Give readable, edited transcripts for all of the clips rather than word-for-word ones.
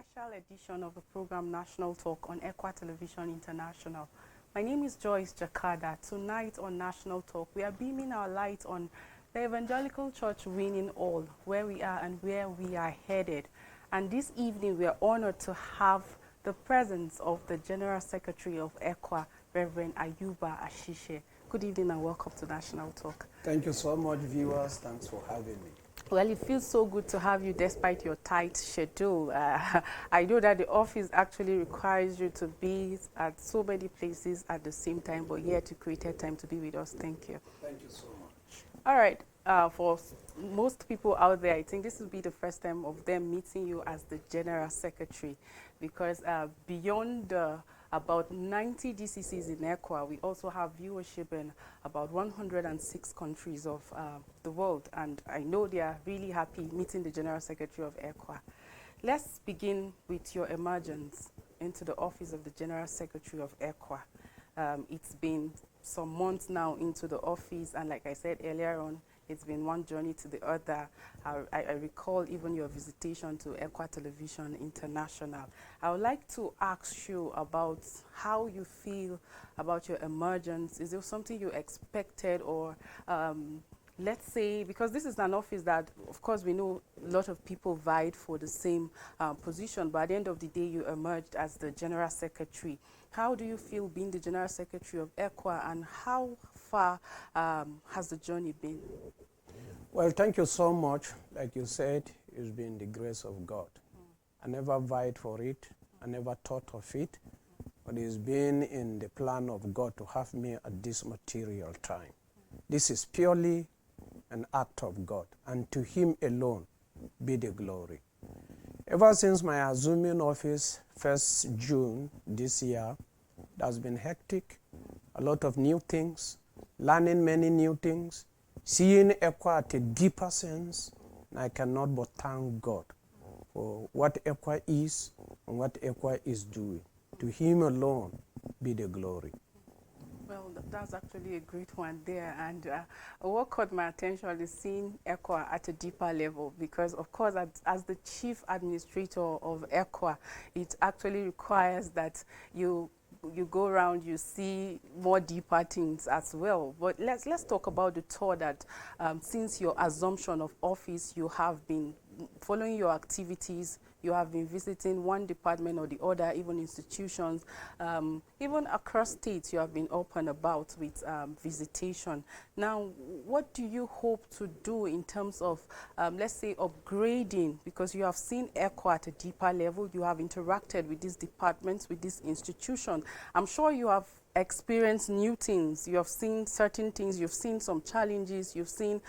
special edition of the program National Talk on Ecwa Television International. My name is Joyce Jakada. Tonight on National Talk, we are beaming our light on the Evangelical Church winning all, where we are and where we are headed. And this evening, we are honored to have the presence of the General Secretary of Ecwa, Reverend Ayuba Asheshe. Good evening and welcome to National Talk. Thank you so much, viewers. Thanks for having me. Well, it feels so good to have you despite your tight schedule. I know that the office actually requires you to be at so many places at the same time, but yet you created time to be with us. Thank you. Thank you so much. All right. For most people out there, I think this will be the first time of them meeting you as the General Secretary, because beyond about 90 DCCs in Ecwa, we also have viewership in about 106 countries of the world, and I know they are really happy meeting the General Secretary of Ecwa. Let's begin with your emergence into the office of the General Secretary of Ecwa. It's been some months now into the office, and like I said earlier on, it's been one journey to the other. I recall even your visitation to Ecwa Television International. I would like to ask you about how you feel about your emergence. Is it something you expected, or let's say, because this is an office that, of course, we know a lot of people vied for the same position, but at the end of the day, you emerged as the General Secretary. How do you feel being the General Secretary of Ecwa, and how far has the journey been? Well, thank you so much. Like you said, it's been the grace of God. I never vied for it. I never thought of it. But it's been in the plan of God to have me at this material time. This is purely an act of God, and to Him alone be the glory. Ever since my assuming office, 1st June this year, it has been hectic, a lot of new things, learning many new things, seeing Ecwa at a deeper sense, and I cannot but thank God for what Ecwa is and what Ecwa is doing. To Him alone be the glory. Well, that's actually a great one there, and what caught my attention is seeing Ecwa at a deeper level, because of course as the Chief Administrator of Ecwa, it actually requires that you go around, you see more deeper things as well. But let's talk about the tour that since your assumption of office, you have been following your activities. You have been visiting one department or the other, even institutions, even across states. You have been up and about with visitation. Now, what do you hope to do in terms of, let's say, upgrading? Because you have seen Ecwa at a deeper level. You have interacted with these departments, with these institutions. I'm sure you have experienced new things. You have seen certain things. You've seen some challenges. You've seen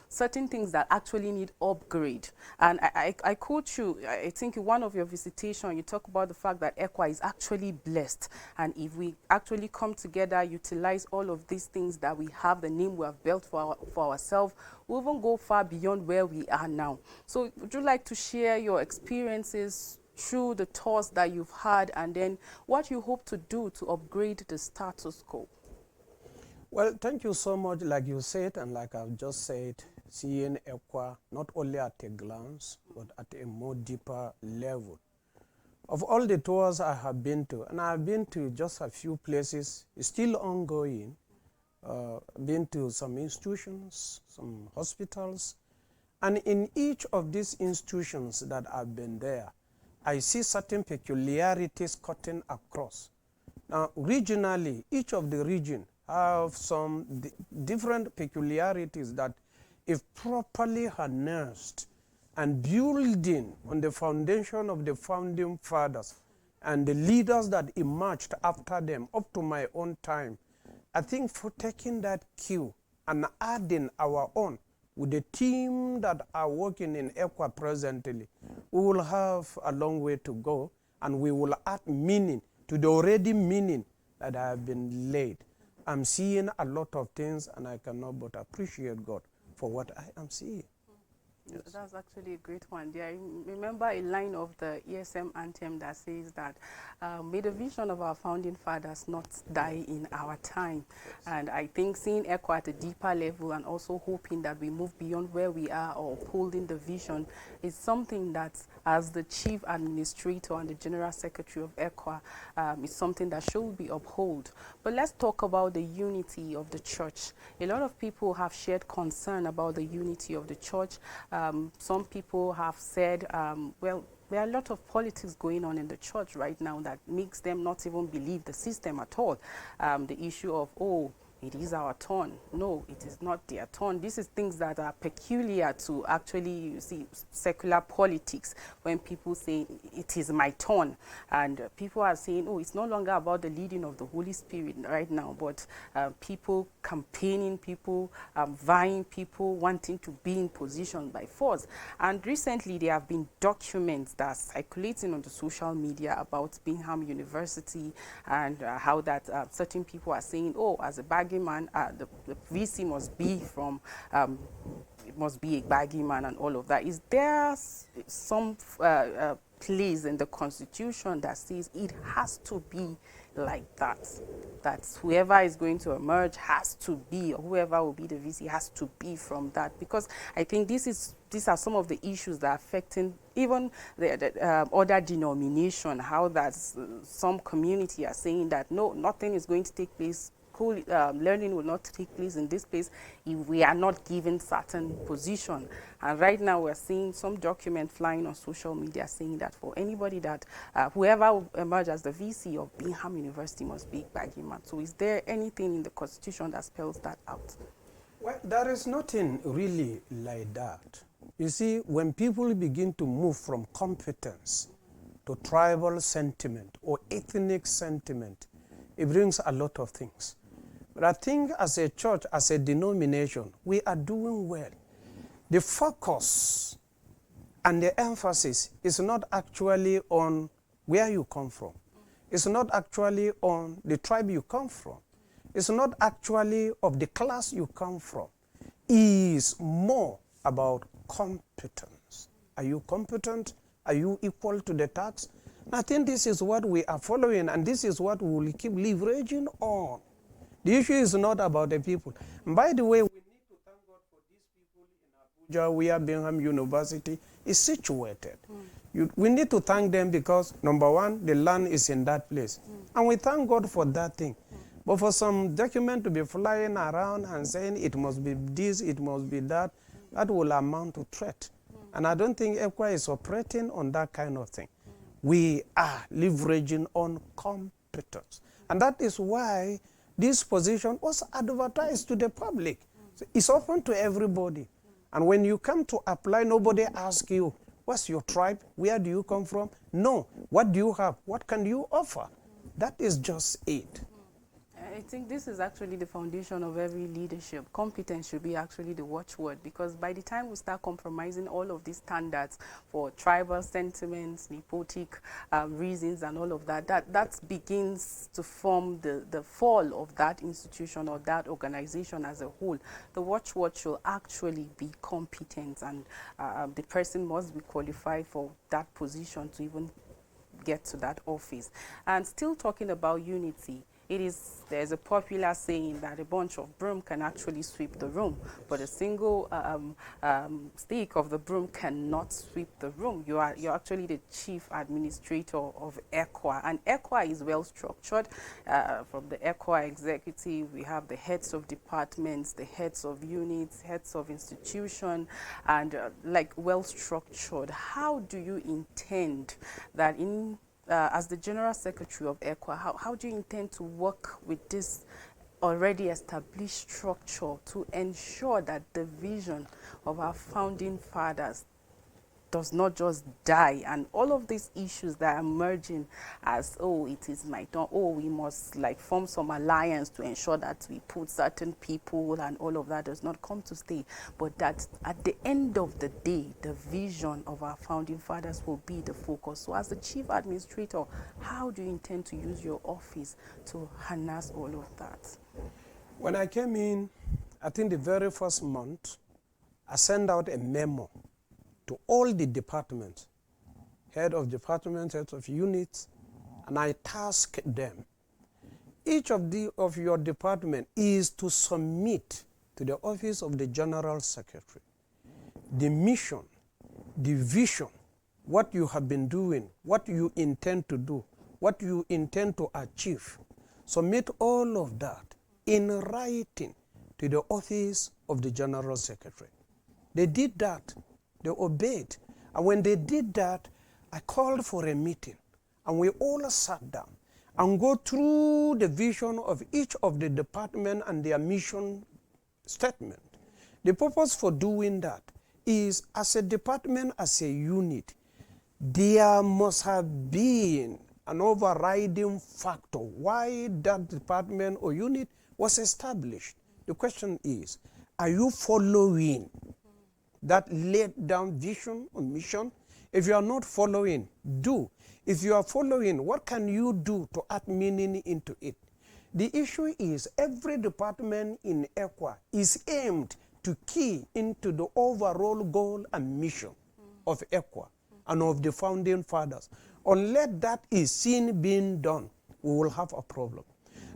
certain things that actually need upgrade. And I quote you, I think in one of your visitations, you talk about the fact that Ecwa is actually blessed. And if we actually come together, utilize all of these things that we have, the name we have built for ourselves, we'll even go far beyond where we are now. So would you like to share your experiences through the tours that you've had, and then what you hope to do to upgrade the status quo? Well, thank you so much. Like you said, and like I've just said, seeing Ecwa not only at a glance, but at a more deeper level. Of all the tours I have been to, and I've been to just a few places, it's still ongoing. Been to some institutions, some hospitals, and in each of these institutions that I've been there, I see certain peculiarities cutting across. Now, regionally, each of the region have some different peculiarities that, if properly harnessed and building on the foundation of the founding fathers and the leaders that emerged after them up to my own time, I think for taking that cue and adding our own with the team that are working in Ecwa presently, we will have a long way to go, and we will add meaning to the already meaning that have been laid. I'm seeing a lot of things, and I cannot but appreciate God for what I am seeing. Yes. That's actually a great one. Yeah, I remember a line of the ESM anthem that says that may the vision of our founding fathers not die in our time. Yes. And I think seeing Ecwa at a deeper level and also hoping that we move beyond where we are or upholding the vision is something that, as the chief administrator and the general secretary of Ecwa, is something that should be upheld. But let's talk about the unity of the church. A lot of people have shared concern about the unity of the church. Some people have said, well, there are a lot of politics going on in the church right now that makes them not even believe the system at all. The issue of, oh, it is our turn. No, it is not their turn. This is things that are peculiar to actually, you see, secular politics, when people say it is my turn. And people are saying, oh, it's no longer about the leading of the Holy Spirit right now, but people campaigning, people vying, people wanting to be in position by force. And recently there have been documents that are circulating on the social media about Bingham University and how that certain people are saying, oh, as a baggy man, the VC must be from, it must be a baggy man and all of that. Is there some place in the Constitution that says it has to be like that? That whoever is going to emerge has to be, or whoever will be the VC has to be from that? Because I think these are some of the issues that are affecting even the other denomination, how that some community are saying that no, nothing is going to take place, learning will not take place in this place if we are not given certain position. And right now we're seeing some document flying on social media saying that for anybody that, whoever will emerge as the VC of Bingham University must be baggy man. So is there anything in the Constitution that spells that out? Well, there is nothing really like that. You see, when people begin to move from competence to tribal sentiment or ethnic sentiment, it brings a lot of things. But I think as a church, as a denomination, we are doing well. The focus and the emphasis is not actually on where you come from. It's not actually on the tribe you come from. It's not actually of the class you come from. It is more about competence. Are you competent? Are you equal to the task? I think this is what we are following, and this is what we will keep leveraging on. The issue is not about the people. And by the way, we need to thank God for these people in Abuja, where Bingham University is situated. We need to thank them because, number one, the land is in that place. And we thank God for that thing. But for some document to be flying around and saying it must be this, it must be that, that will amount to threat. And I don't think Ecwa is operating on that kind of thing. We are leveraging on competence. And that is why this position was advertised to the public. So it's open to everybody. And when you come to apply, nobody asks you, what's your tribe? Where do you come from? No. What do you have? What can you offer? That is just it. I think this is actually the foundation of every leadership. Competence should be actually the watchword, because by the time we start compromising all of these standards for tribal sentiments, nepotic reasons and all of that, that begins to form the fall of that institution or that organization as a whole. The watchword should actually be competence, and the person must be qualified for that position to even get to that office. And still talking about unity, there's a popular saying that a bunch of broom can actually sweep the room, but a single stick of the broom cannot sweep the room. You're actually the chief administrator of Ecwa, and Ecwa is well structured. From the Ecwa executive, we have the heads of departments, the heads of units, heads of institution, and like well structured. How do you intend that as the General Secretary of Ecwa, how do you intend to work with this already established structure to ensure that the vision of our founding fathers does not just die, and all of these issues that are emerging as, oh, it is my turn, oh, we must like form some alliance to ensure that we put certain people and all of that does not come to stay, but that at the end of the day, the vision of our founding fathers will be the focus. So as the chief administrator, how do you intend to use your office to harness all of that? When I came in, I think the very first month, I sent out a memo to all the departments, head of departments, heads of units, and I task them. Each of your department is to submit to the office of the General Secretary the mission, the vision, what you have been doing, what you intend to do, what you intend to achieve. Submit all of that in writing to the office of the General Secretary. They did that. They obeyed. And when they did that, I called for a meeting. And we all sat down and go through the vision of each of the department and their mission statement. The purpose for doing that is, as a department, as a unit, there must have been an overriding factor why that department or unit was established. The question is, are you following that laid down vision or mission? If you are not following, do. If you are following, what can you do to add meaning into it? The issue is every department in Ecwa is aimed to key into the overall goal and mission of Ecwa and of the founding fathers. Unless that is seen being done, we will have a problem.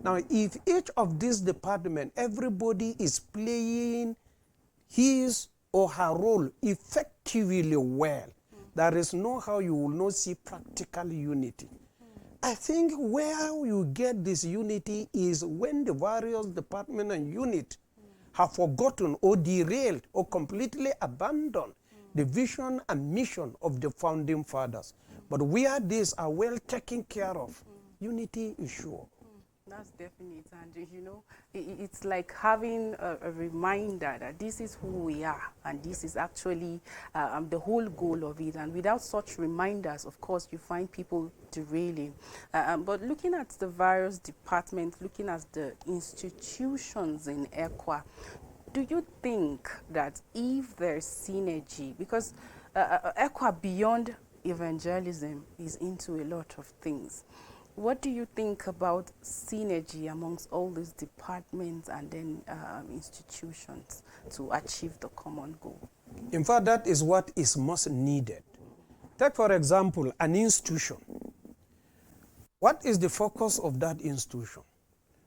Now, if each of these departments, everybody is playing his or her role effectively well, there is no how you will not see practical unity. I think where you get this unity is when the various departments and units have forgotten or derailed or completely abandoned the vision and mission of the founding fathers. But where these are well taken care of, unity is sure. That's definite, and you know, it's like having a reminder that this is who we are, and this is actually the whole goal of it. And without such reminders, of course, you find people derailing. But looking at the various departments, looking at the institutions in Ecwa, do you think that if there's synergy, because Ecwa beyond evangelism is into a lot of things, what do you think about synergy amongst all these departments and then institutions to achieve the common goal? In fact, that is what is most needed. Take, for example, an institution. What is the focus of that institution?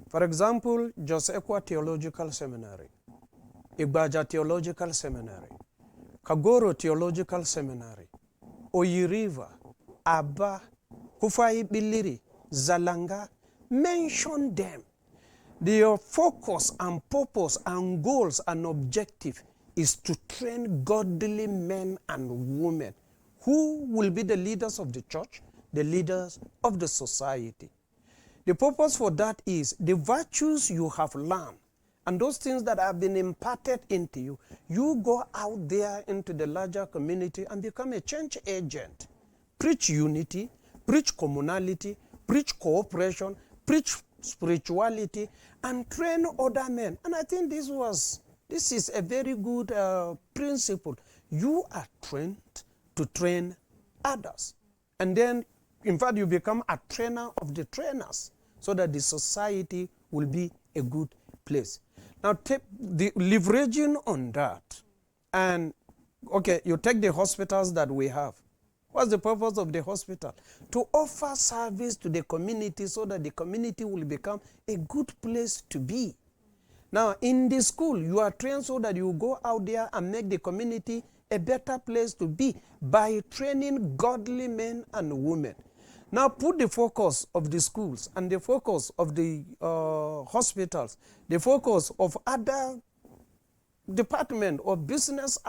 For example, G.S Ecwa Theological Seminary, Igbaja Theological Seminary, Kagoro Theological Seminary, Oyi River, Aba, Kufai Biliri, Zalanga, mention them. Their focus and purpose and goals and objective is to train godly men and women who will be the leaders of the church, the leaders of the society. The purpose for that is the virtues you have learned and those things that have been imparted into you, you go out there into the larger community and become a change agent. Preach unity, preach communality, preach cooperation, preach spirituality, and train other men. And I think this is a very good principle. You are trained to train others. And then, in fact, you become a trainer of the trainers so that the society will be a good place. Now, take the leveraging on that. And, okay, you take the hospitals that we have. What's the purpose of the hospital? To offer service to the community so that the community will become a good place to be. Now, in the school, you are trained so that you go out there and make the community a better place to be by training godly men and women. Now, put the focus of the schools and the focus of the hospitals, the focus of other department or business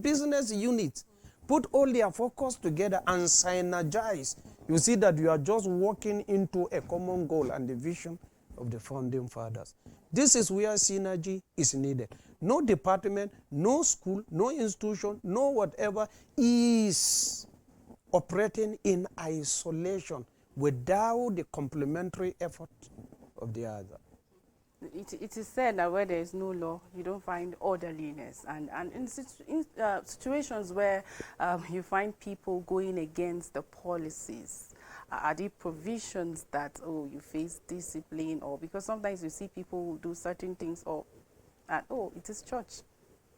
business units. Put all their focus together and synergize. You see that you are just walking into a common goal and the vision of the founding fathers. This is where synergy is needed. No department, no school, no institution, no whatever is operating in isolation without the complementary effort of the other. It is said that where there is no law, you don't find orderliness. And in situations where you find people going against the policies, are there provisions that, oh, you face discipline? Or because sometimes you see people do certain things, or, oh, it is church.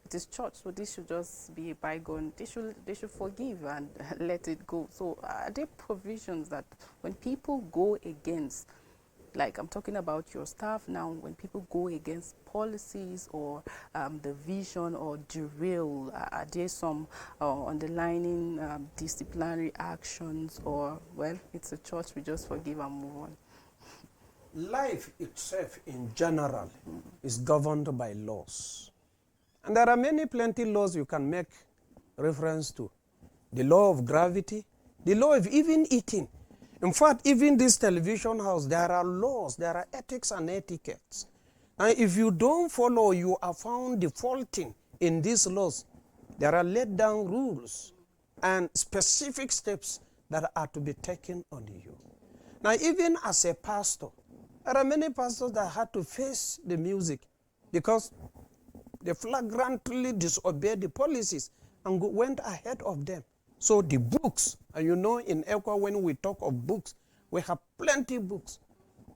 it is church, so this should just be a bygone. They should forgive and let it go. So are there provisions that when people go against, like I'm talking about your staff now, when people go against policies or the vision or derail, are there some underlining disciplinary actions, or, well, it's a church, we just forgive and move on? Life itself in general is governed by laws. And there are plenty laws you can make reference to. The law of gravity, the law of even eating. In fact, even this television house, there are laws, there are ethics and etiquettes. And if you don't follow, you are found defaulting in these laws. There are laid down rules and specific steps that are to be taken on you. Now, even as a pastor, there are many pastors that had to face the music because they flagrantly disobeyed the policies and went ahead of them. So the books, and you know in Ecwa when we talk of books, we have plenty books.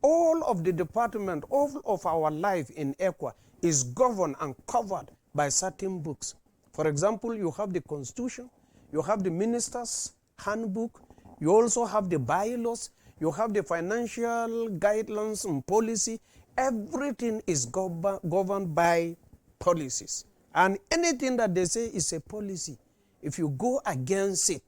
All of the department, all of our life in Ecwa is governed and covered by certain books. For example, you have the Constitution, you have the Minister's Handbook, you also have the bylaws, you have the financial guidelines and policy. Everything is governed by policies. And anything that they say is a policy, if you go against it,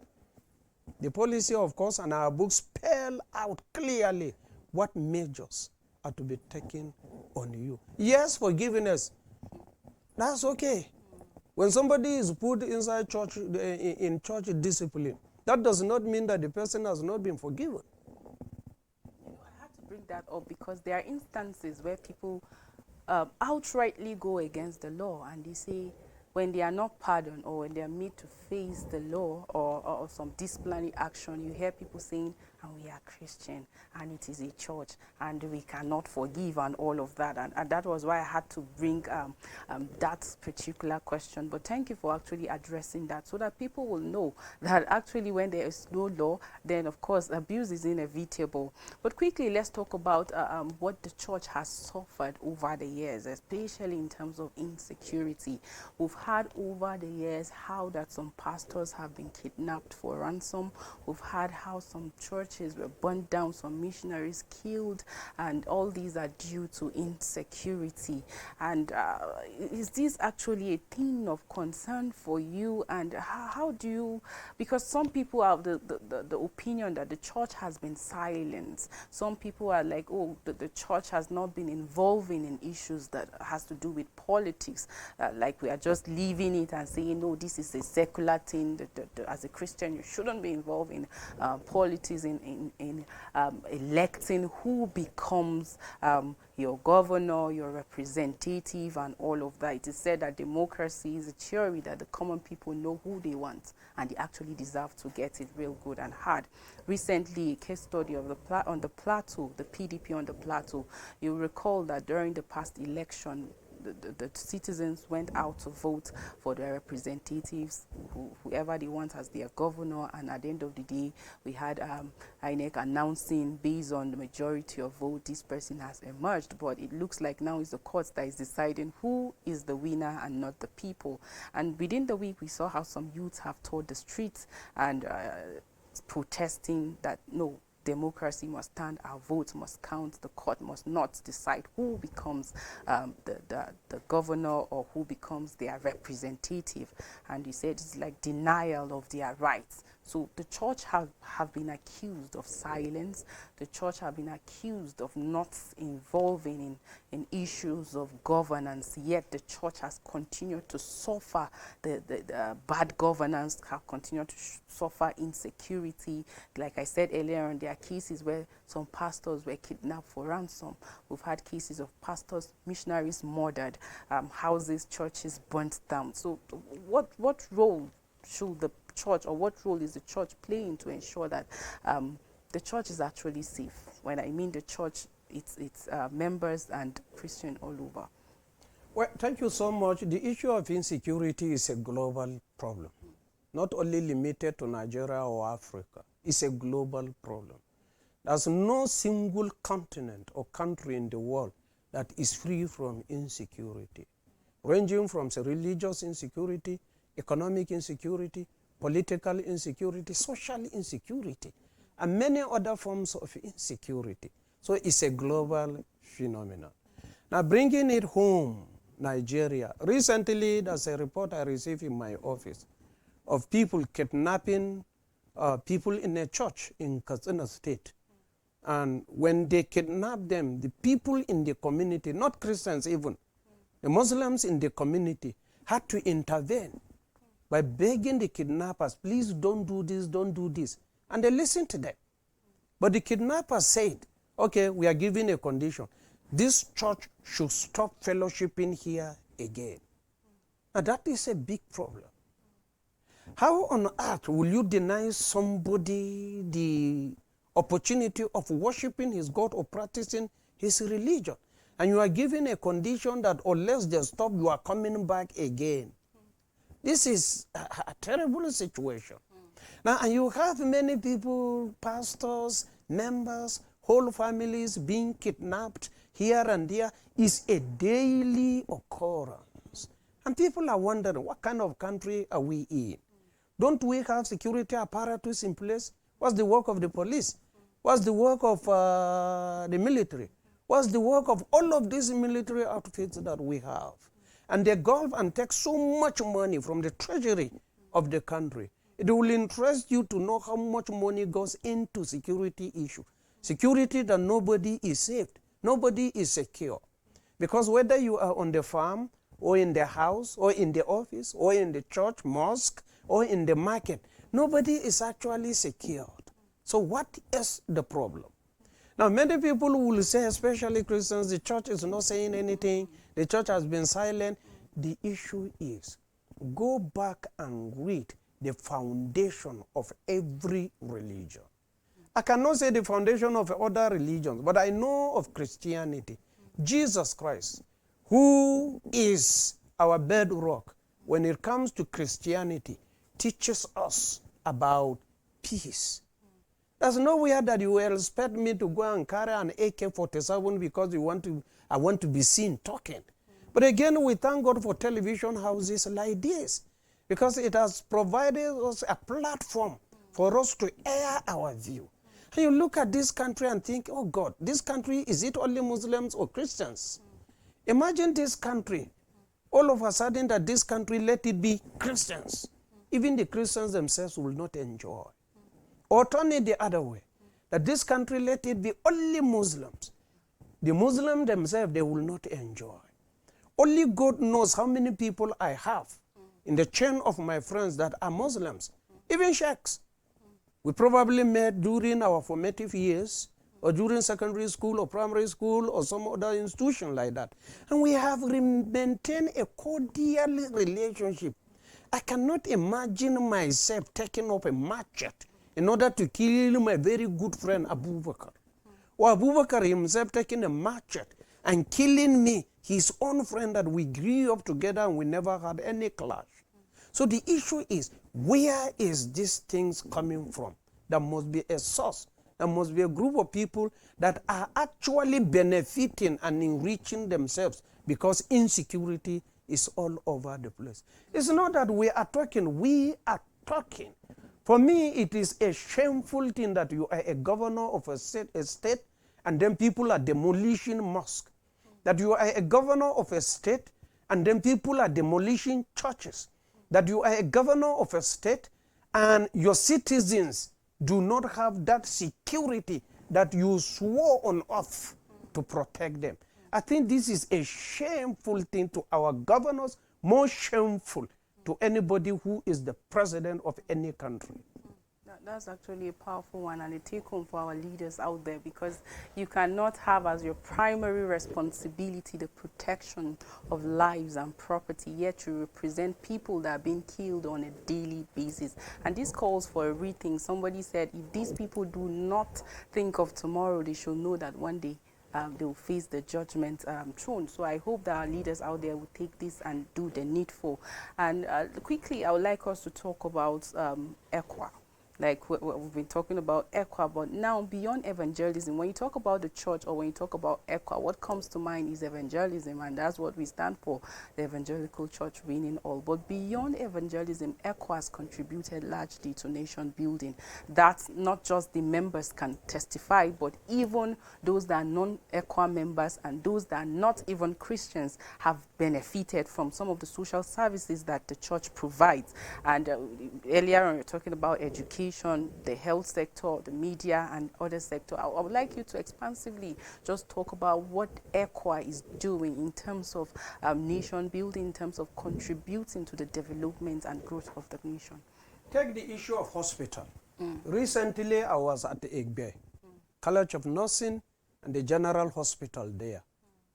the policy, of course, and our books spell out clearly what measures are to be taken on you. Yes, forgiveness, that's okay. When somebody is put inside church, in church discipline, that does not mean that the person has not been forgiven. I had to bring that up because there are instances where people outrightly go against the law, and they say when they are not pardoned or when they are made to face the law or some disciplinary action, you hear people saying, and we are Christian, and it is a church, and we cannot forgive, and all of that. And that was why I had to bring that particular question. But thank you for actually addressing that, so that people will know that actually when there is no law, then of course abuse is inevitable. But quickly, let's talk about what the church has suffered over the years, especially in terms of insecurity. We've had over the years how that some pastors have been kidnapped for ransom. We've had how some churches were burned down, some missionaries killed, and all these are due to insecurity. And is this actually a thing of concern for you? And how do you, because some people have the opinion that the church has been silent. Some people are like, oh, the church has not been involving in issues that has to do with politics, like we are just leaving it and saying, no, this is a secular thing. As a Christian, you shouldn't be involved in politics, in electing who becomes your governor, your representative, and all of that. It is said that democracy is a theory that the common people know who they want, and they actually deserve to get it real good and hard. Recently, a case study of on the plateau, the PDP on the plateau, you recall that during the past election, the citizens went out to vote for their representatives, whoever they want as their governor, and at the end of the day, we had INEC announcing based on the majority of vote, this person has emerged. But it looks like now it's the courts that is deciding who is the winner and not the people. And within the week, we saw how some youths have toured the streets and protesting that no, democracy must stand, our votes must count, the court must not decide who becomes the governor or who becomes their representative. And you said it's like denial of their rights. So the church have been accused of silence. The church have been accused of not involving in issues of governance, yet the church has continued to suffer the bad governance, have continued to suffer insecurity. Like I said earlier on, there are cases where some pastors were kidnapped for ransom. We've had cases of pastors, missionaries murdered, houses, churches burnt down. So what role should the church, or what role is the church playing to ensure that the church is actually safe? When I mean the church, it's members and Christian all over. Well, thank you so much. The issue of insecurity is a global problem, not only limited to Nigeria or Africa. It's a global problem. There's no single continent or country in the world that is free from insecurity. ranging from religious insecurity, economic insecurity, political insecurity, social insecurity, and many other forms of insecurity. So it's a global phenomenon. Now bringing it home, Nigeria. Recently, there's a report I received in my office of people kidnapping people in a church in Katsina State. And when they kidnap them, the people in the community, not Christians even, the Muslims in the community had to intervene by begging the kidnappers, please don't do this, don't do this. And they listened to them. But the kidnappers said, okay, we are giving a condition. This church should stop fellowshipping here again. And that is a big problem. How on earth will you deny somebody the opportunity of worshiping his God or practicing his religion? And you are given a condition that unless they stop, you are coming back again. This is a terrible situation. Now, and you have many people, pastors, members, whole families being kidnapped here and there. Is a daily occurrence. And people are wondering, what kind of country are we in? Don't we have security apparatus in place? What's the work of the police? What's the work of the military? What's the work of all of these military outfits that we have? And they go and take so much money from the treasury of the country. It will interest you to know how much money goes into security issue. Security that nobody is saved. Nobody is secure. Because whether you are on the farm, or in the house, or in the office, or in the church, mosque, or in the market, nobody is actually secured. So what is the problem? Now, many people will say, especially Christians, the church is not saying anything. The church has been silent. The issue is, go back and read the foundation of every religion. I cannot say the foundation of other religions, but I know of Christianity. Jesus Christ, who is our bedrock when it comes to Christianity, teaches us about peace. There's nowhere that you will expect me to go and carry an AK-47 because I want to be seen talking. But again, we thank God for television houses like this, because it has provided us a platform for us to air our view. And you look at this country and think, oh God, this country, is it only Muslims or Christians? Imagine this country, all of a sudden that this country, let it be Christians. Even the Christians themselves will not enjoy. Or turn it the other way, that this country, let it be only Muslims. The Muslims themselves, they will not enjoy. Only God knows how many people I have in the chain of my friends that are Muslims, even sheikhs. We probably met during our formative years, or during secondary school or primary school or some other institution like that. And we have maintained a cordial relationship. I cannot imagine myself taking up a machete in order to kill my very good friend Abu Bakr. Or Abu Bakr himself taking a machete and killing me, his own friend that we grew up together and we never had any clash. So the issue is, where is these things coming from? There must be a source. There must be a group of people that are actually benefiting and enriching themselves, because insecurity is all over the place. It's not that we are talking. For me, it is a shameful thing that you are a governor of a state and then people are demolishing mosques. That you are a governor of a state and then people are demolishing churches. That you are a governor of a state and your citizens do not have that security that you swore on oath to protect them. I think this is a shameful thing to our governors, more shameful to anybody who is the president of any country. That's actually a powerful one and a take-home for our leaders out there, because you cannot have as your primary responsibility the protection of lives and property, yet you represent people that are being killed on a daily basis. And this calls for a rethink. Somebody said, if these people do not think of tomorrow, they should know that one day they will face the judgment throne. So I hope that our leaders out there will take this and do the needful. And quickly, I would like us to talk about Ecwa. like we've been talking about Ecwa, but now beyond evangelism, when you talk about the church or when you talk about Ecwa, what comes to mind is evangelism, and that's what we stand for, the Evangelical Church winning all. But beyond evangelism, Ecwa has contributed largely to nation building. That not just the members can testify, but even those that are non-Ecwa members and those that are not even Christians have benefited from some of the social services that the church provides. And earlier on, we were talking about education, the health sector, the media, and other sector. I would like you to expansively just talk about what Ecwa is doing in terms of nation building, in terms of contributing to the development and growth of the nation. Take the issue of hospital. Recently, I was at the Egbe College of Nursing and the General Hospital there,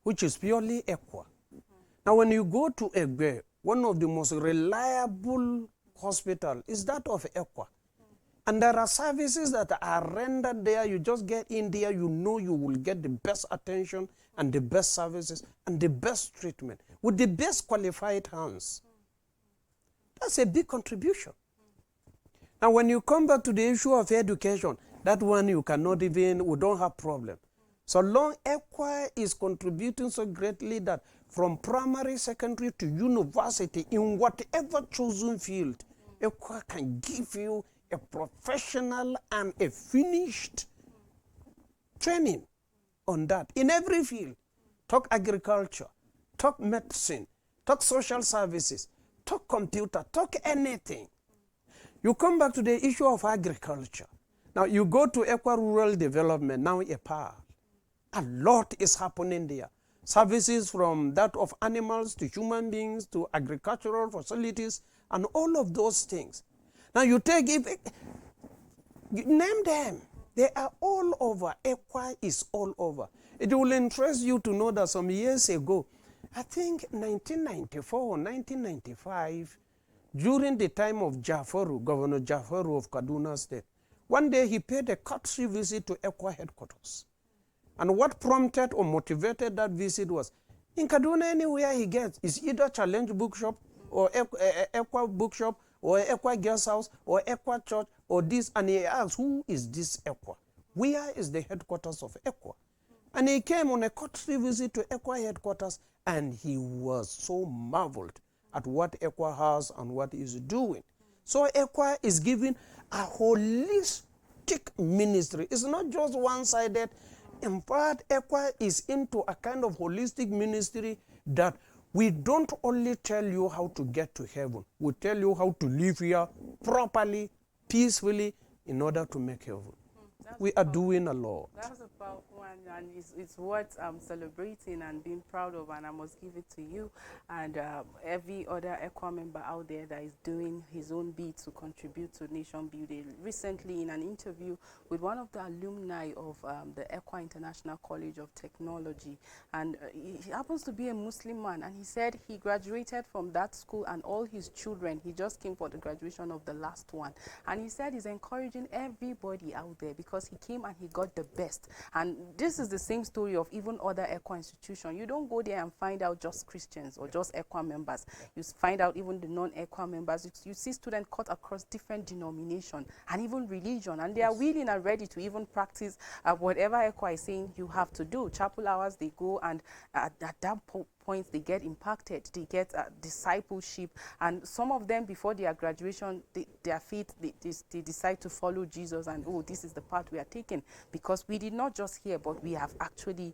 which is purely Ecwa. Now, when you go to Egbe, one of the most reliable hospital is that of Ecwa. And there are services that are rendered there. You just get in there, you know you will get the best attention and the best services and the best treatment with the best qualified hands. That's a big contribution. Now, when you come back to the issue of education, that one you cannot even, we don't have problem. So long Ecwa is contributing so greatly that from primary, secondary to university, in whatever chosen field, Ecwa can give you a professional and a finished training on that in every field. Talk agriculture, talk medicine, talk social services, talk computer, talk anything. You come back to the issue of agriculture. Now you go to Ecwa Rural Development, now EPAR. A lot is happening there. Services from that of animals to human beings to agricultural facilities and all of those things. Now you take it, you name them. They are all over. Ecwa is all over. It will interest you to know that some years ago, I think 1994 or 1995, during the time of Jafaru, Governor Jafaru of Kaduna State, one day he paid a courtesy visit to Ecwa headquarters. And what prompted or motivated that visit was, in Kaduna anywhere he gets, is either Challenge Bookshop or Ecwa Bookshop or Ecwa Guest House or Ecwa Church or this, and he asked, who is this Ecwa? Where is the headquarters of Ecwa? And he came on a courtesy visit to Ecwa headquarters, and he was so marveled at what Ecwa has and what is doing. So Ecwa is giving a holistic ministry. It's not just one-sided. In fact, Ecwa is into a kind of holistic ministry that we don't only tell you how to get to heaven. We tell you how to live here properly, peacefully, in order to make heaven. We are doing a lot. That's a powerful one, and it's worth celebrating and being proud of, and I must give it to you and every other Ecwa member out there that is doing his own bit to contribute to nation building. Recently, in an interview with one of the alumni of the Ecwa International College of Technology, and he happens to be a Muslim man, and he said he graduated from that school and all his children, he just came for the graduation of the last one, and he said he's encouraging everybody out there because he came and he got the best. And this is the same story of even other Ecwa institutions. You don't go there and find out just Christians or just Ecwa members. You find out even the non-Ecwa members. You see students cut across different denominations and even religion, and they are willing and ready to even practice whatever Ecwa is saying you have to do. Chapel hours, they go, and at that point they get impacted, they get discipleship, and some of them before their graduation, their faith, they decide to follow Jesus, and oh, this is the path we are taking, because we did not just hear, but we have actually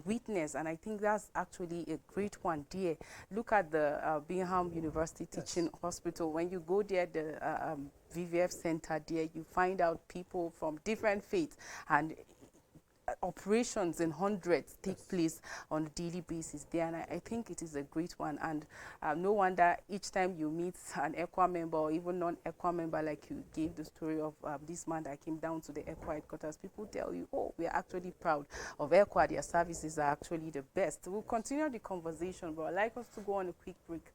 witnessed. And I think that's actually a great one there. Look at the Bingham University Teaching Hospital. When you go there, the VVF Center there, you find out people from different faiths, and operations in hundreds take place on a daily basis there, and I think it is a great one. And no wonder each time you meet an Ecwa member or even non-Ecwa member, like you gave the story of this man that came down to the Ecwa headquarters, people tell you, oh, we are actually proud of Ecwa, their services are actually the best. We'll continue the conversation, but I'd like us to go on a quick break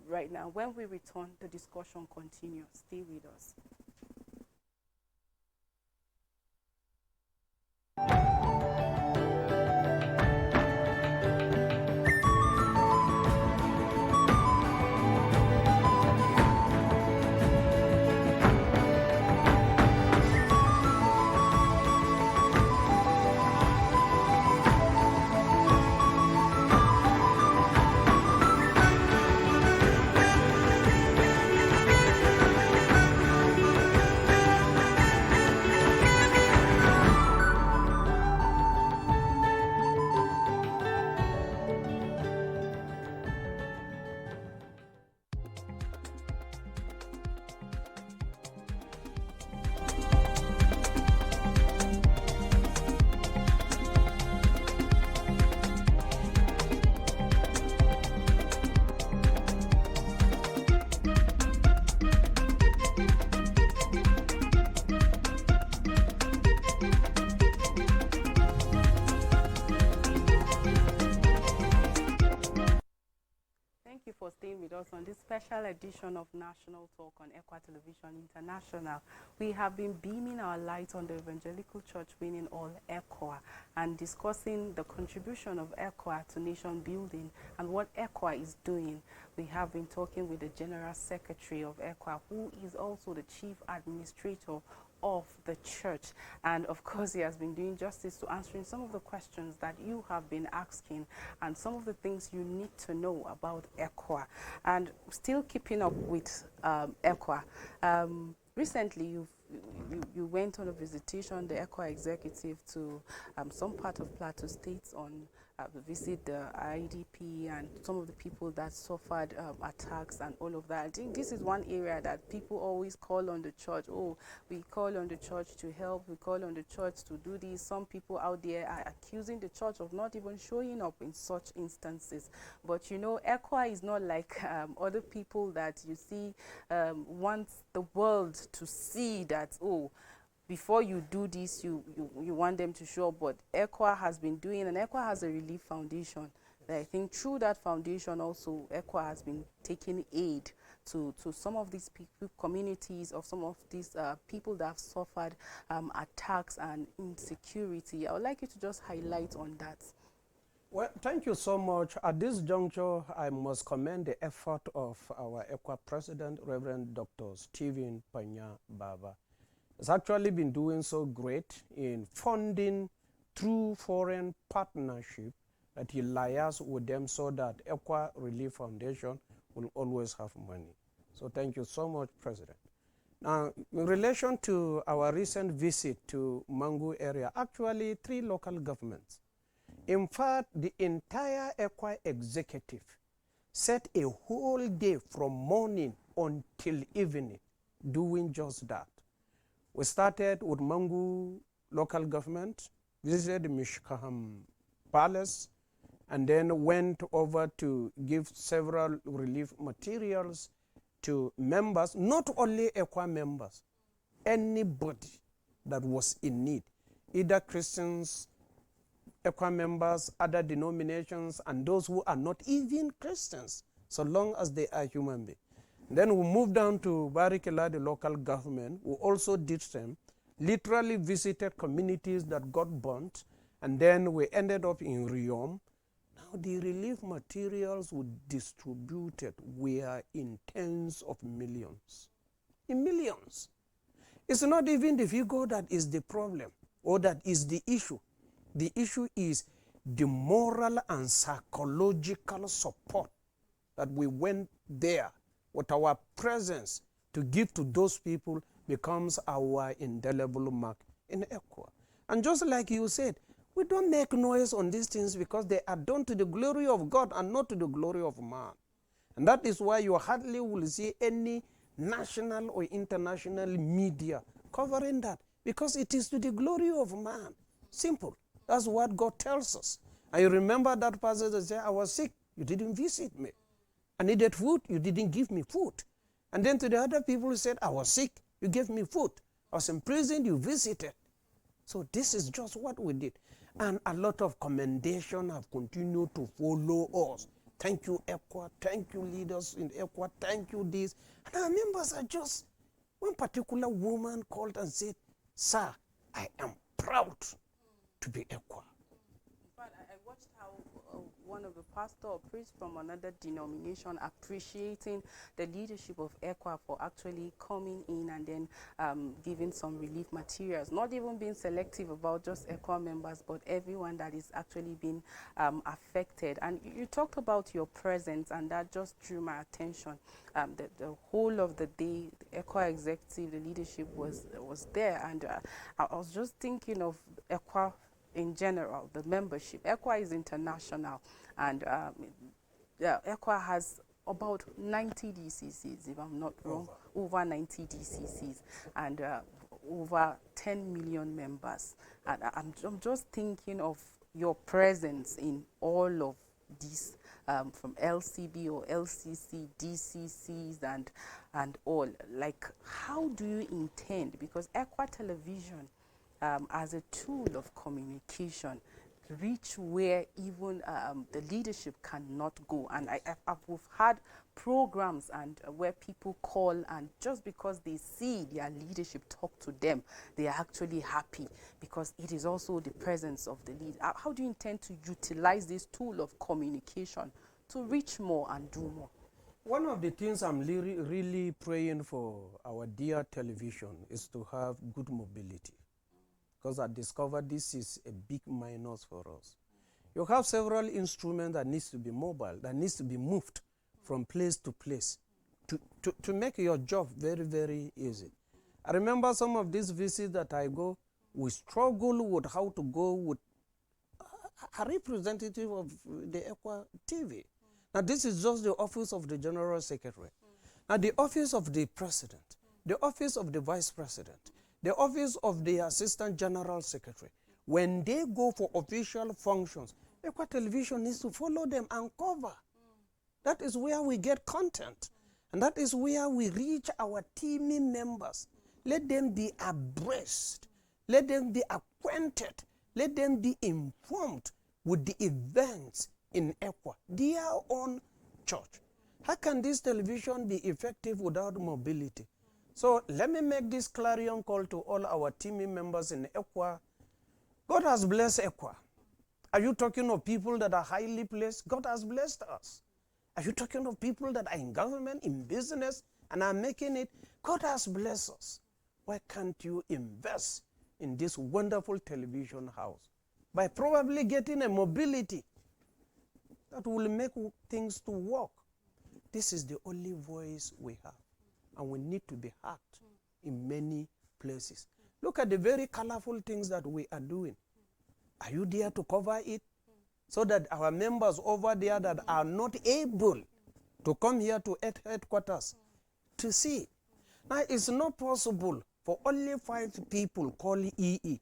right now. When we return, the discussion continues. Stay with us. with us on this special edition of National Talk on Ecwa Television International. We have been beaming our light on the Evangelical Church winning all Ecwa and discussing the contribution of Ecwa to nation building and what Ecwa is doing. We have been talking with the General Secretary of Ecwa, who is also the Chief Administrator of the church, and of course he has been doing justice to answering some of the questions that you have been asking and some of the things you need to know about Ecwa. And still keeping up with Ecwa, recently you went on a visitation, the Ecwa executive, to some part of Plateau State on visit the IDP and some of the people that suffered attacks and all of that. I think this is one area that people always call on the church. Oh, we call on the church to help, we call on the church to do this. Some people out there are accusing the church of not even showing up in such instances. But you know, Ecwa is not like other people that you see want the world to see that, oh, before you do this, you want them to show up. But Ecwa has been doing, and Ecwa has a relief foundation. That I think through that foundation also, Ecwa has been taking aid to some of these people, communities, of some of these people that have suffered attacks and insecurity. I would like you to just highlight on that. Well, thank you so much. At this juncture, I must commend the effort of our Ecwa President, Reverend Dr. Stephen Panya Baba. Has actually been doing so great in funding through foreign partnership that he liaises with them so that Ecwa Relief Foundation will always have money. So thank you so much, President. Now, in relation to our recent visit to Mangu area, actually 3 local governments. In fact, the entire Ecwa executive set a whole day from morning until evening doing just that. We started with Mangu local government, visited Mishkaham Palace, and then went over to give several relief materials to members, not only Ecwa members, anybody that was in need, either Christians, Ecwa members, other denominations, and those who are not even Christians, so long as they are human beings. Then we moved down to Barikela, the local government. We also did same, literally visited communities that got burnt, and then we ended up in Riom. Now the relief materials we distributed were in tens of millions. In millions. It's not even the figure that is the problem or that is the issue. The issue is the moral and psychological support that we went there with our presence to give to those people becomes our indelible mark in Ecwa. And just like you said, we don't make noise on these things because they are done to the glory of God and not to the glory of man. And that is why you hardly will see any national or international media covering that, because it is to the glory of man. Simple. That's what God tells us. And you remember that passage that said, I was sick, you didn't visit me. I needed food, you didn't give me food. And then to the other people who said, I was sick, you gave me food. I was in prison, you visited. So this is just what we did. And a lot of commendation have continued to follow us. Thank you, Ecwa. Thank you, leaders in Ecwa. Thank you, this. And our members are just, one particular woman called and said, sir, I am proud to be Ecwa. I watched how one of the pastor or priest from another denomination appreciating the leadership of Ecwa for actually coming in and then giving some relief materials, not even being selective about just Ecwa members, but everyone that is actually being affected. And you talked about your presence, and that just drew my attention. The whole of the day, the Ecwa executive, the leadership was there, and I was just thinking of Ecwa in general, the membership. Ecwa is international, and Ecwa has about 90 DCCs, if I'm not wrong, over 90 DCCs, and over 10 million members. And I'm just thinking of your presence in all of these, from LCB or LCC, DCCs, and all. Like, how do you intend? Because Ecwa Television, as a tool of communication, reach where even the leadership cannot go. And we've had programs and where people call, and just because they see their leadership talk to them, they are actually happy, because it is also the presence of the lead. How do you intend to utilize this tool of communication to reach more and do more? One of the things I'm really praying for our dear television is to have good mobility, because I discovered this is a big minus for us. You have several instruments that needs to be mobile, that needs to be moved from place to place to make your job very, very easy. I remember some of these visits that I go, we struggle with how to go with a representative of the Ecwa TV. Now, this is just the office of the General Secretary. Now, the office of the President, the office of the Vice President, the office of the Assistant General Secretary, when they go for official functions, Ecwa Television needs to follow them and cover. That is where we get content. And that is where we reach our team members. Let them be abreast. Let them be acquainted. Let them be informed with the events in Ecwa, their own church. How can this television be effective without mobility? So let me make this clarion call to all our team members in Ecwa. God has blessed Ecwa. Are you talking of people that are highly placed? God has blessed us. Are you talking of people that are in government, in business, and are making it? God has blessed us. Why can't you invest in this wonderful television house by probably getting a mobility that will make things to work? This is the only voice we have, and we need to be heard in many places. Look at the very colorful things that we are doing. Are you there to cover it? So that our members over there that are not able to come here to headquarters to see. Now, it's not possible for only 5 people called EE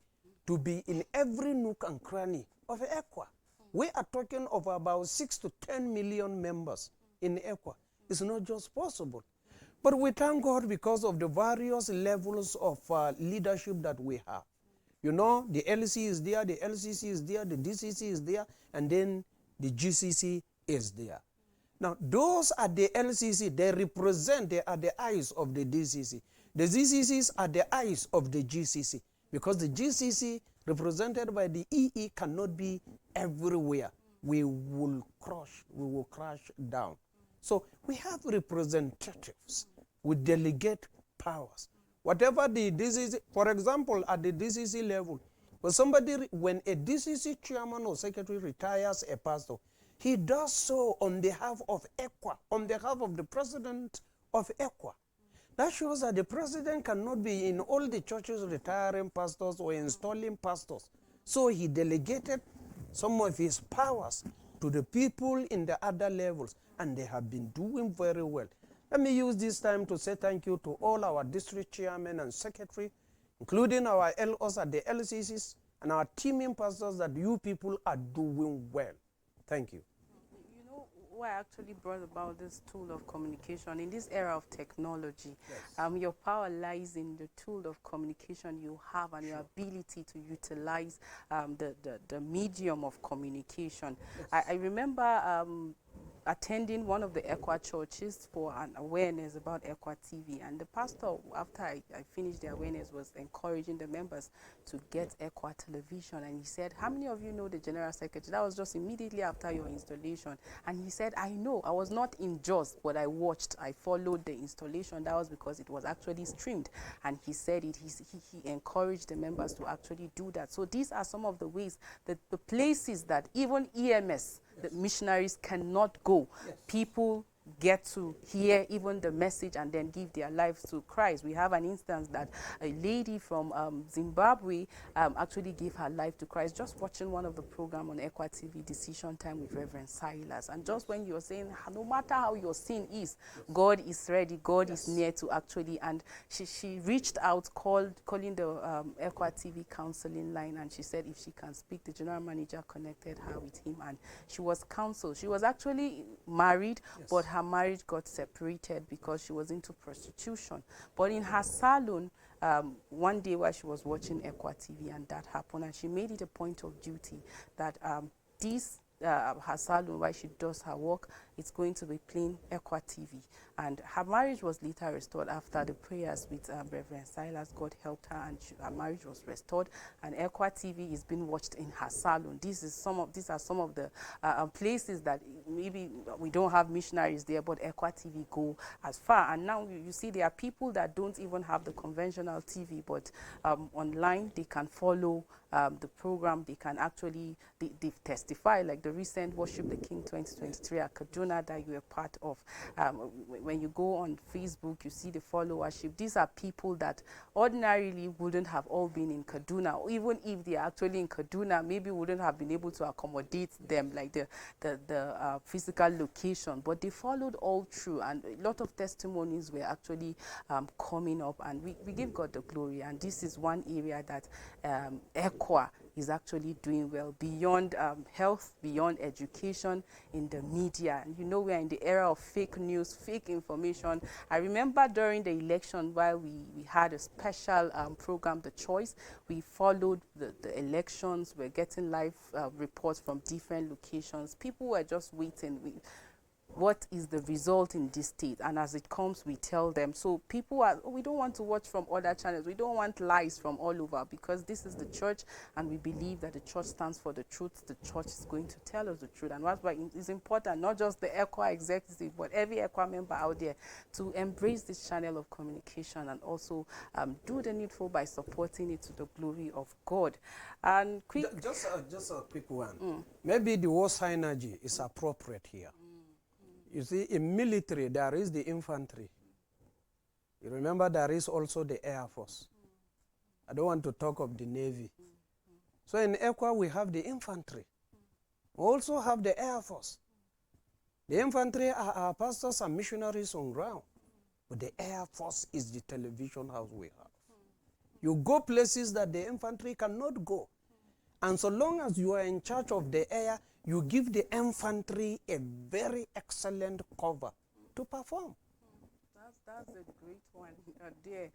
to be in every nook and cranny of Ecwa. We are talking of about 6 to 10 million members in Ecwa. It's not just possible. But we thank God because of the various levels of leadership that we have. You know, the LC is there, the LCC is there, the DCC is there, and then the GCC is there. Now, those are the LCC. They represent, they are the eyes of the DCC. The ZCCs are the eyes of the GCC, because the GCC represented by the EE cannot be everywhere. We will crash down. So we have representatives with delegate powers. Whatever the DCC, for example, at the DCC level, when a DCC chairman or secretary retires a pastor, he does so on behalf of Ecwa, on behalf of the president of Ecwa. That shows that the president cannot be in all the churches retiring pastors or installing pastors. So he delegated some of his powers to the people in the other levels, and they have been doing very well. Let me use this time to say thank you to all our district chairmen and secretary, including our LOs at the LCCs and our teaming pastors, that you people are doing well. Thank you. You know why I actually brought about this tool of communication in this era of technology? Yes. Your power lies in the tool of communication you have and your ability to utilize the medium of communication. Yes. I remember attending one of the Ecwa churches for an awareness about Ecwa TV, and the pastor, after I finished the awareness, was encouraging the members to get Ecwa television, and he said, how many of you know the general secretary? That was just immediately after your installation, and he said, I know, I was not in Jos, but I watched, I followed the installation. That was because it was actually streamed, and he said it, he encouraged the members to actually do that. So these are some of the ways, that the places that even EMS, the missionaries cannot go. Yes. People get to hear even the message and then give their lives to Christ. We have an instance that a lady from Zimbabwe actually gave her life to Christ just watching one of the program on Ecwa TV, Decision Time with Reverend Silas. And just when you're saying, no matter how your sin is, God is ready, God is near to actually, and she reached out, calling the Ecwa TV counseling line, and she said if she can speak, the general manager connected her with him, and she was counseled. She was actually married, but her marriage got separated because she was into prostitution. But in her salon, one day while she was watching Ecwa TV and that happened, and she made it a point of duty that this her salon, while she does her work, it's going to be playing Ecwa TV. And her marriage was later restored after the prayers with Reverend Silas. God helped her, and her marriage was restored. And Ecwa TV is being watched in her salon. These are some of the places that maybe we don't have missionaries there, but Ecwa TV go as far. And now you see there are people that don't even have the conventional TV, but online they can follow the program. They can actually they testify, like the recent Worship the King 2023 at Kaduna that you are part of. When you go on Facebook, you see the followership. These are people that ordinarily wouldn't have all been in Kaduna, or even if they are actually in Kaduna, maybe wouldn't have been able to accommodate them, like the physical location, but they followed all through, and a lot of testimonies were actually coming up, and we give God the glory. And this is one area that Ecwa is actually doing well, beyond health, beyond education, in the media. And you know, we are in the era of fake news, fake information. I remember during the election, while we had a special program, The Choice, we followed the elections. We're getting live reports from different locations. People were just waiting. What is the result in this state, and as it comes we tell them. So people are, we don't want to watch from other channels, we don't want lies from all over, because this is the church, and we believe that the church stands for the truth. The church is going to tell us the truth, and that's why it's important, not just the Ecwa executive, but every Ecwa member out there, to embrace this channel of communication, and also do the needful by supporting it to the glory of God. And just a quick one. Maybe the war synergy is appropriate here. You see, in military, there is the infantry. You remember there is also the Air Force. I don't want to talk of the Navy. So in Ecwa, we have the infantry. We also have the Air Force. The infantry are our pastors and missionaries on ground. But the Air Force is the television house we have. You go places that the infantry cannot go. And so long as you are in charge of the air, you give the infantry a very excellent cover to perform. That's a great one there.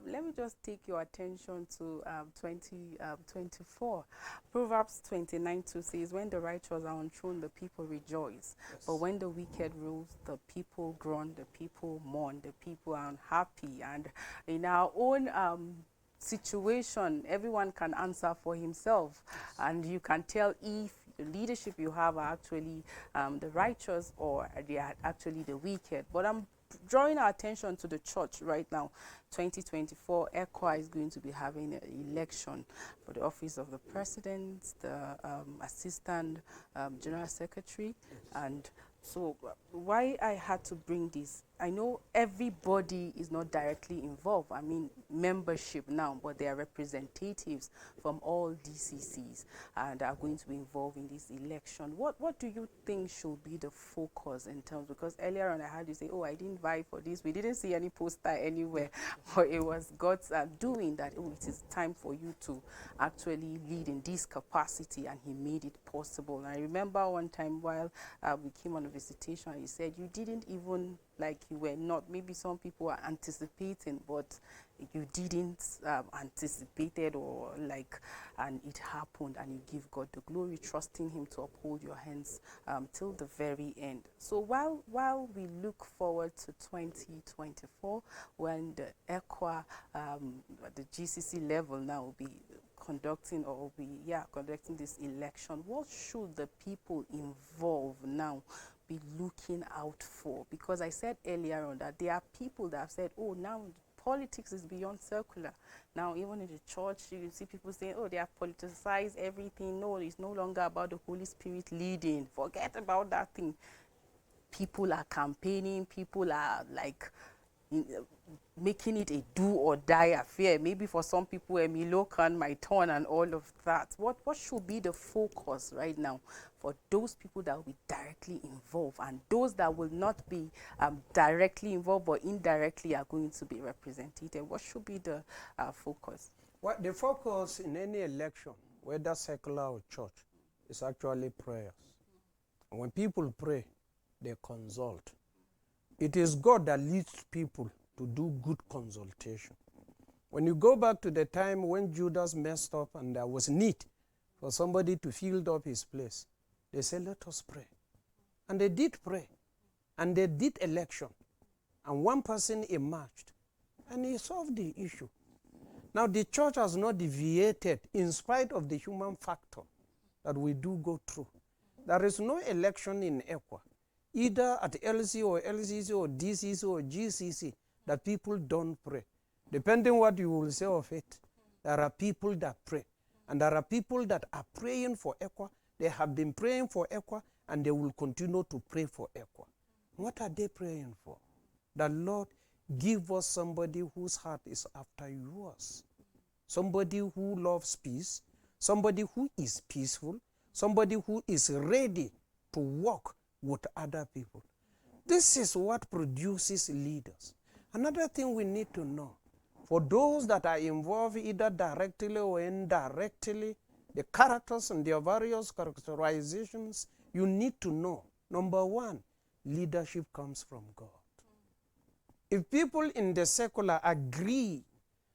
Let me just take your attention to 2024. Proverbs 29:2 says, when the righteous are on throne, the people rejoice. Yes. But when the wicked rules, the people groan, the people mourn, the people are unhappy. And in our own situation, everyone can answer for himself, and you can tell if the leadership you have are actually the righteous, or they are actually the wicked. But I'm drawing our attention to the church right now. 2024, Ecwa is going to be having an election for the office of the president, the assistant general secretary, and so why I had to bring this, I know everybody is not directly involved. I mean, membership now, but they are representatives from all DCCs and are going to be involved in this election. What do you think should be the focus in terms, because earlier on I heard you say, oh, I didn't vie for this. We didn't see any poster anywhere, but it was God's doing that, oh, it is time for you to actually lead in this capacity, and he made it possible. And I remember one time while we came on a visitation, he said you didn't even, like, you were not, maybe some people are anticipating, but you didn't anticipate it, or like, and it happened, and you give God the glory, trusting him to uphold your hands till the very end. So while we look forward to 2024, when the Ecwa, the GCC level now will be conducting, or will be conducting this election, what should the people involved now be looking out for? Because I said earlier on that there are people that have said, oh, now politics is beyond circular. Now even in the church, you see people saying, oh, they have politicized everything. No, it's no longer about the Holy Spirit leading. Forget about that thing. People are campaigning, people are like making it a do or die affair. Maybe for some people, Emilokan, my turn, and all of that. What should be the focus right now for those people that will be directly involved, and those that will not be directly involved but indirectly are going to be represented? What should be the focus? Well, the focus in any election, whether secular or church, is actually prayers. And when people pray, they consult. It is God that leads people to do good consultation. When you go back to the time when Judas messed up and there was need for somebody to fill up his place, they said, let us pray. And they did pray. And they did election. And one person emerged. And he solved the issue. Now the church has not deviated in spite of the human factor that we do go through. There is no election in Ecwa, either at LC or LCC or DCC or GCC, that people don't pray. Depending what you will say of it, there are people that pray. And there are people that are praying for Ecwa. They have been praying for Ecwa, and they will continue to pray for Ecwa. What are they praying for? The Lord, give us somebody whose heart is after yours. Somebody who loves peace, somebody who is peaceful, somebody who is ready to work with other people. This is what produces leaders. Another thing we need to know, for those that are involved either directly or indirectly, the characters and their various characterizations, you need to know. Number one, leadership comes from God. If people in the secular agree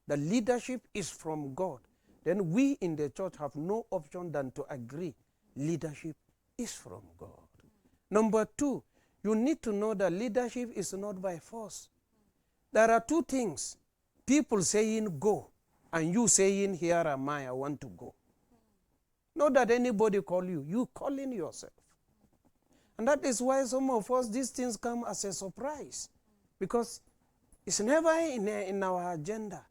that leadership is from God, then we in the church have no option than to agree leadership is from God. Number two, you need to know that leadership is not by force. There are two things. People saying go, and you saying here am I want to go. Not that anybody call you, you calling yourself. And that is why some of us, these things come as a surprise. Because it's never in our agenda.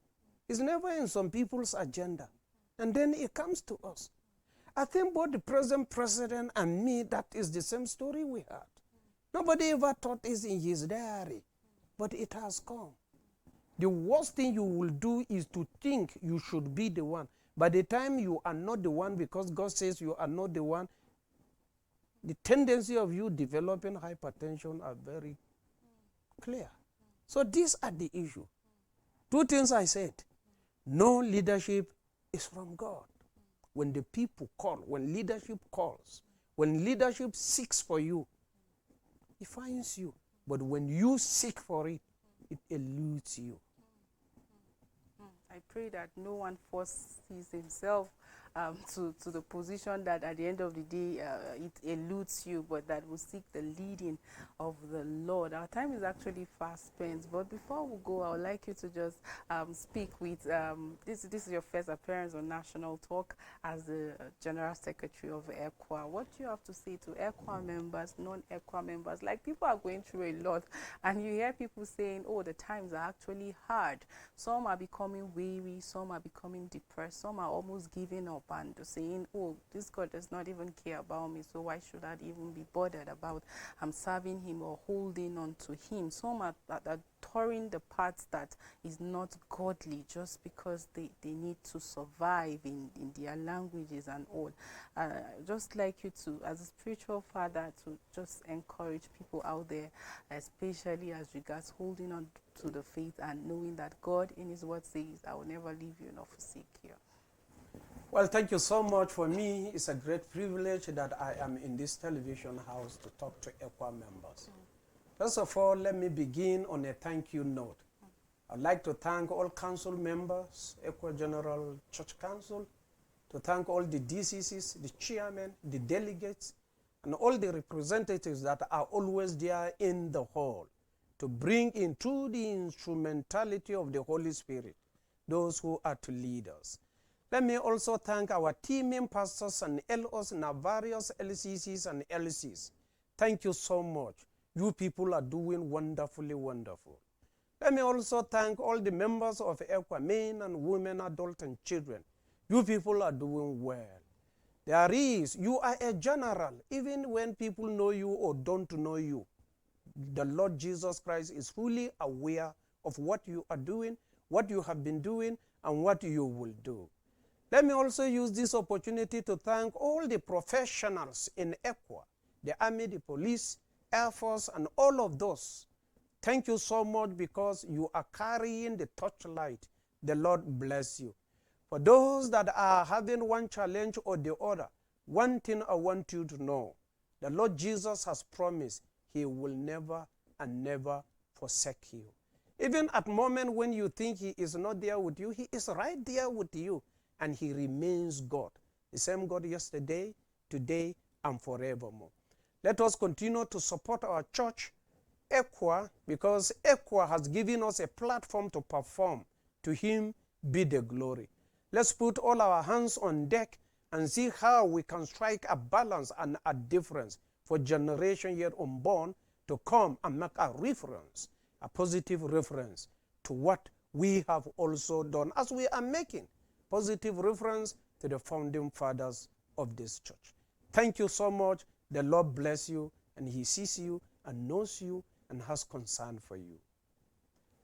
It's never in some people's agenda. And then it comes to us. I think both the present president and me, that is the same story we had. Nobody ever thought this in his diary, but it has come. The worst thing you will do is to think you should be the one. By the time you are not the one, because God says you are not the one, the tendency of you developing hypertension are very clear. So these are the issue. Two things I said. No leadership is from God. When the people call, when leadership calls, when leadership seeks for you, it finds you. But when you seek for it, it eludes you. I pray that no one forces himself to the position that at the end of the day it eludes you, but that will seek the leading of the Lord. Our time is actually fast spent, but before we go, I would like you to just speak with, this is your first appearance on National Talk as the General Secretary of Ecwa. What do you have to say to Ecwa members, non-Ecwa members? Like, people are going through a lot, and you hear people saying, oh, the times are actually hard. Some are becoming weary, some are becoming depressed, some are almost giving up and saying, oh, this God does not even care about me, so why should I even be bothered about serving him or holding on to him? Some are touring the paths that is not godly just because they need to survive in their languages and all. Just like you to, as a spiritual father, to just encourage people out there, especially as regards holding on to the faith and knowing that God in his word says, I will never leave you nor forsake you. Well, thank you so much. For me, it's a great privilege that I am in this television house to talk to Ecwa members. First of all, let me begin on a thank you note. I'd like to thank all council members, Ecwa General Church Council, to thank all the DCCs, the chairmen, the delegates, and all the representatives that are always there in the hall to bring in through the instrumentality of the Holy Spirit those who are to lead us. Let me also thank our teaming pastors and LOs in our various LCCs and LCs. Thank you so much. You people are doing wonderfully wonderful. Let me also thank all the members of Ecwa, men and women, adults and children. You people are doing well. You are a general, even when people know you or don't know you. The Lord Jesus Christ is fully aware of what you are doing, what you have been doing, and what you will do. Let me also use this opportunity to thank all the professionals in Ecwa, the Army, the police, Air Force, and all of those. Thank you so much because you are carrying the torchlight. The Lord bless you. For those that are having one challenge or the other, one thing I want you to know, the Lord Jesus has promised he will never and never forsake you. Even at moment when you think he is not there with you, he is right there with you, and he remains God. The same God yesterday, today, and forevermore. Let us continue to support our church, Ecwa, because Ecwa has given us a platform to perform. To him be the glory. Let's put all our hands on deck and see how we can strike a balance and a difference for generation yet unborn to come and make a reference, a positive reference to what we have also done, as we are making positive reference to the founding fathers of this church. Thank you so much. The Lord bless you, and he sees you and knows you and has concern for you.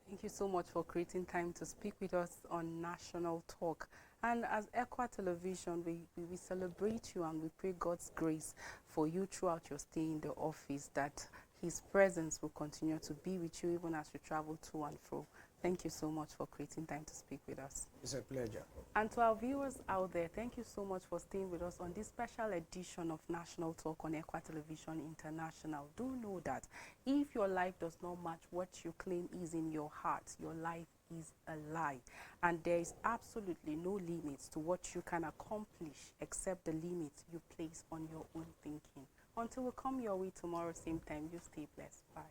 Thank you so much for creating time to speak with us on National Talk. And as Ecwa Television, we celebrate you, and we pray God's grace for you throughout your stay in the office, that his presence will continue to be with you even as you travel to and fro. Thank you so much for creating time to speak with us. It's a pleasure. And to our viewers out there, thank you so much for staying with us on this special edition of National Talk on Ecwa Television International. Do know that if your life does not match what you claim is in your heart, your life is a lie. And there is absolutely no limits to what you can accomplish except the limits you place on your own thinking. Until we come your way tomorrow, same time, you stay blessed. Bye.